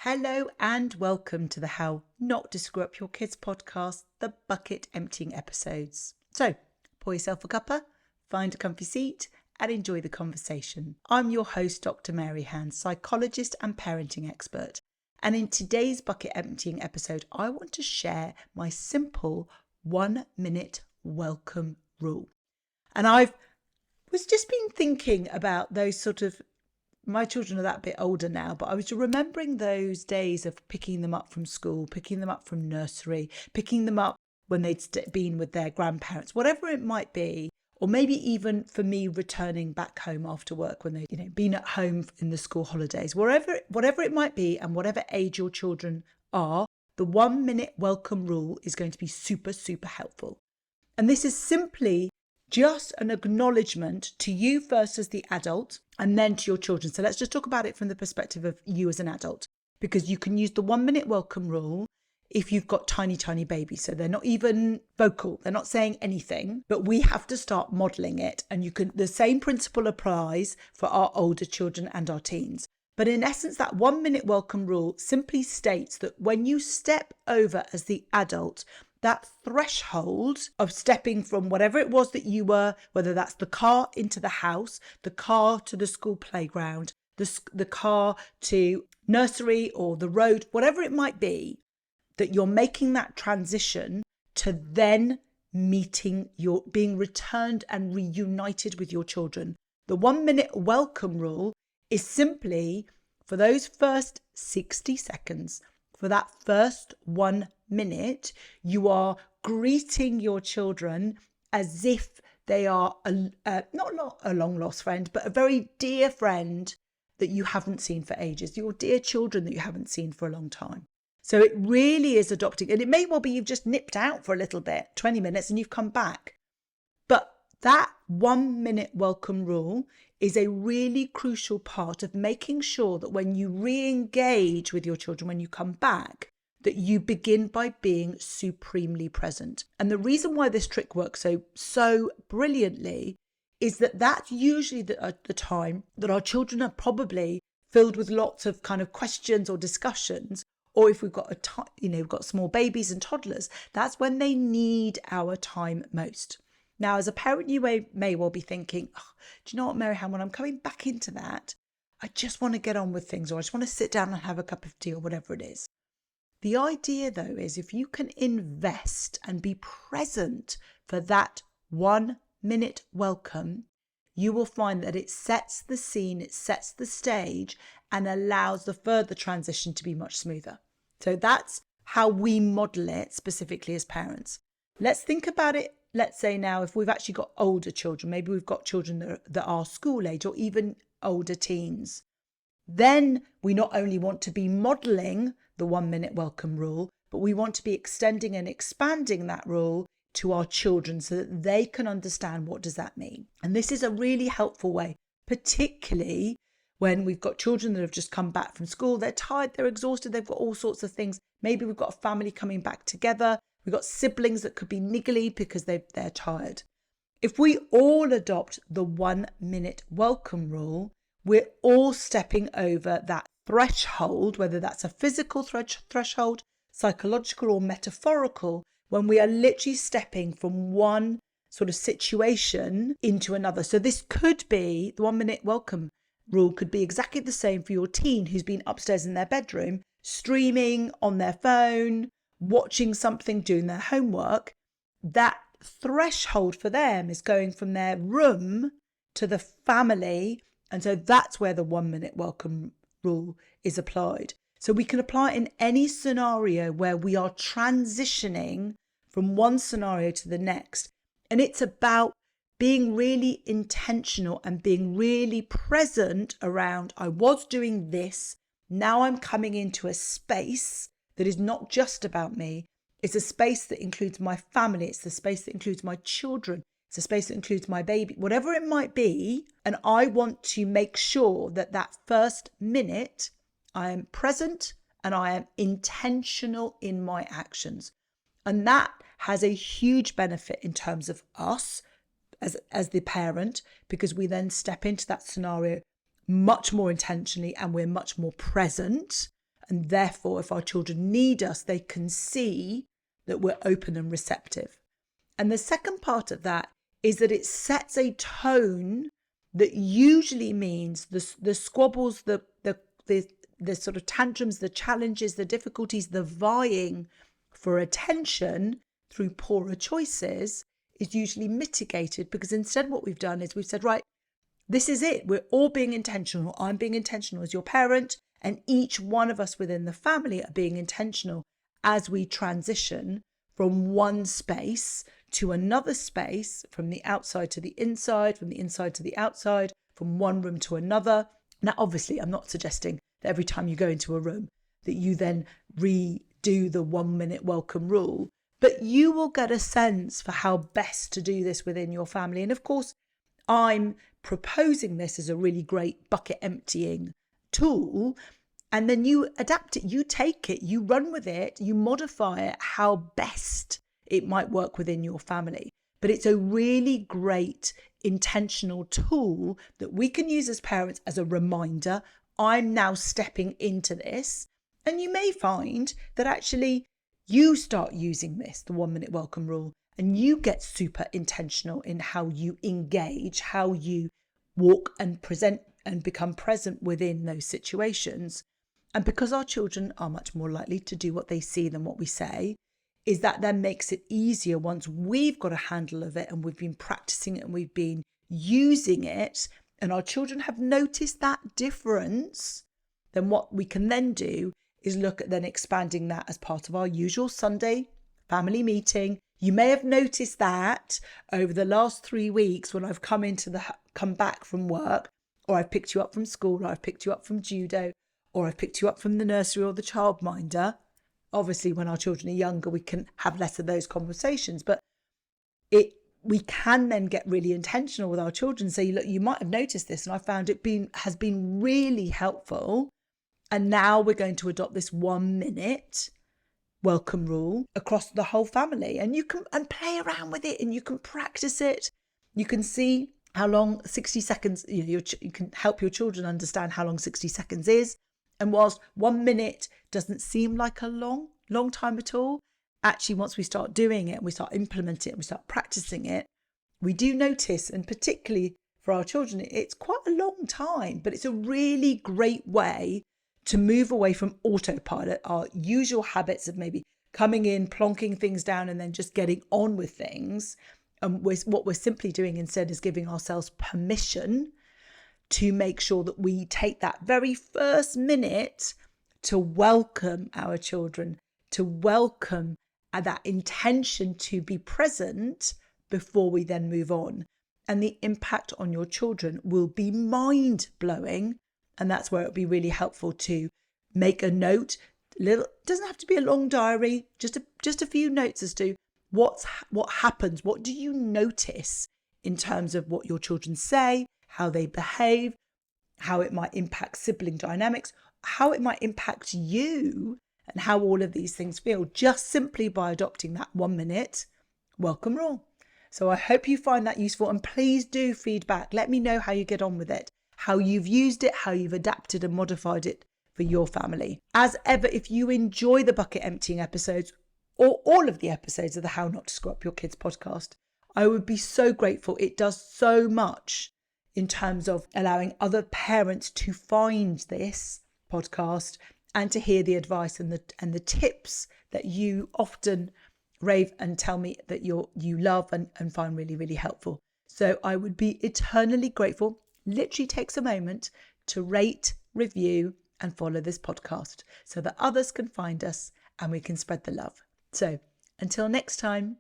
Hello and welcome to the How Not to Screw Up Your Kids podcast, the bucket emptying episodes. So, pour yourself a cuppa, find a comfy seat and enjoy the conversation. I'm your host, Dr. Mary Hand, psychologist and parenting expert. And in today's bucket emptying episode, I want to share my simple 1-minute welcome rule. And I've just been thinking about those my children are that bit older now, but I was remembering those days of picking them up from school, picking them up from nursery, picking them up when they'd been with their grandparents, whatever it might be, or maybe even for me returning back home after work when they'd been at home in the school holidays, whatever it might be, and whatever age your children are, the 1-minute welcome rule is going to be super, super helpful. And this is simply just an acknowledgement to you first as the adult and then to your children. So let's just talk about it from the perspective of you as an adult, because you can use the 1-minute welcome rule if you've got tiny, tiny babies. So they're not even vocal, they're not saying anything, but we have to start modeling it. And the same principle applies for our older children and our teens. But in essence, that 1-minute welcome rule simply states that when you step over as the adult, that threshold of stepping from whatever it was that you were, whether that's the car into the house, the car to the school playground, the car to nursery or the road, whatever it might be, that you're making that transition to then being returned and reunited with your children. The 1-minute welcome rule is simply for those first 60 seconds, for that first 1 minute, you are greeting your children as if they are not a long lost friend, but a very dear friend that you haven't seen for ages, your dear children that you haven't seen for a long time. So it really is adopting, and it may well be you've just nipped out for a little bit, 20 minutes, and you've come back. But that 1-minute welcome rule is a really crucial part of making sure that when you re-engage with your children, when you come back, that you begin by being supremely present. And the reason why this trick works so brilliantly is that that's usually the time that our children are probably filled with lots of kind of questions or discussions. Or if we've got we've got small babies and toddlers, that's when they need our time most. Now, as a parent, you may well be thinking, oh, do you know what, Mary Han, when I'm coming back into that, I just want to get on with things, or I just want to sit down and have a cup of tea or whatever it is. The idea, though, is if you can invest and be present for that 1-minute welcome, you will find that it sets the scene, it sets the stage, and allows the further transition to be much smoother. So that's how we model it specifically as parents. Let's think about it. Let's say now, if we've actually got older children, maybe we've got children that are school age or even older teens, then we not only want to be modeling the 1-minute welcome rule, but we want to be extending and expanding that rule to our children so that they can understand what does that mean. And this is a really helpful way, particularly when we've got children that have just come back from school. They're tired, they're exhausted, they've got all sorts of things. Maybe we've got a family coming back together. We've got siblings that could be niggly because they're tired. If we all adopt the 1-minute welcome rule, we're all stepping over that threshold, whether that's a physical threshold, psychological or metaphorical, when we are literally stepping from one sort of situation into another. So this could be, the 1-minute welcome rule could be exactly the same for your teen who's been upstairs in their bedroom, streaming on their phone, watching something, doing their homework. That threshold for them is going from their room to the family. And so that's where the 1-minute welcome rule is applied. So we can apply it in any scenario where we are transitioning from one scenario to the next. And it's about being really intentional and being really present around, I was doing this, now I'm coming into a space that is not just about me. It's a space that includes my family. It's the space that includes my children. It's a space that includes my baby, whatever it might be. And I want to make sure that that first minute I am present and I am intentional in my actions. And that has a huge benefit in terms of us as the parent, because we then step into that scenario much more intentionally and we're much more present And therefore, if our children need us, they can see that we're open and receptive. And the second part of that is that it sets a tone that usually means the squabbles, the sort of tantrums, the challenges, the difficulties, the vying for attention through poorer choices is usually mitigated, because instead what we've done is we've said, right, this is it. We're all being intentional. I'm being intentional as your parent, and each one of us within the family are being intentional as we transition from one space to another space, from the outside to the inside, from the inside to the outside, from one room to another. Now, obviously, I'm not suggesting that every time you go into a room that you then redo the 1 minute welcome rule, but you will get a sense for how best to do this within your family. And of course, I'm proposing this as a really great bucket emptying tool. And then you adapt it, you take it, you run with it, you modify it how best it might work within your family. But it's a really great intentional tool that we can use as parents as a reminder. I'm now stepping into this. And you may find that actually you start using this, the 1 minute welcome rule, and you get super intentional in how you engage, how you walk and present and become present within those situations. And because our children are much more likely to do what they see than what we say, is that then makes it easier once we've got a handle of it and we've been practicing it and we've been using it, and our children have noticed that difference. Then what we can then do is look at then expanding that as part of our usual Sunday family meeting. You may have noticed that over the last 3 weeks when I've come back from work, or I've picked you up from school, or I've picked you up from judo, or I've picked you up from the nursery or the childminder. Obviously, when our children are younger, we can have less of those conversations, but we can then get really intentional with our children. Say, look, you might have noticed this, and I found has been really helpful. And now we're going to adopt this 1 minute welcome rule across the whole family. And you can play around with it, and you can practice it. You can see how long 60 seconds, you can help your children understand how long 60 seconds is. And whilst 1 minute doesn't seem like a long time at all, actually, once we start doing it and we start implementing it and we start practicing it, we do notice, and particularly for our children, it's quite a long time, but it's a really great way to move away from autopilot, our usual habits of maybe coming in, plonking things down, and then just getting on with things. And what we're simply doing instead is giving ourselves permission to make sure that we take that very first minute to welcome our children, to welcome that intention to be present before we then move on. And the impact on your children will be mind-blowing. And that's where it would be really helpful to make a note. Doesn't have to be a long diary, just a few notes as to what happens. What do you notice in terms of what your children say, how they behave, how it might impact sibling dynamics, how it might impact you, and how all of these things feel, just simply by adopting that 1 minute welcome rule. So I hope you find that useful, and please do feedback. Let me know how you get on with it, how you've used it, how you've adapted and modified it for your family. As ever, if you enjoy the bucket emptying episodes or all of the episodes of the How Not to Screw Up Your Kids podcast, I would be so grateful. It does so much in terms of allowing other parents to find this podcast and to hear the advice and the tips that you often rave and tell me that you love and find really, really helpful. So I would be eternally grateful. Literally takes a moment to rate, review, and follow this podcast so that others can find us and we can spread the love. So until next time.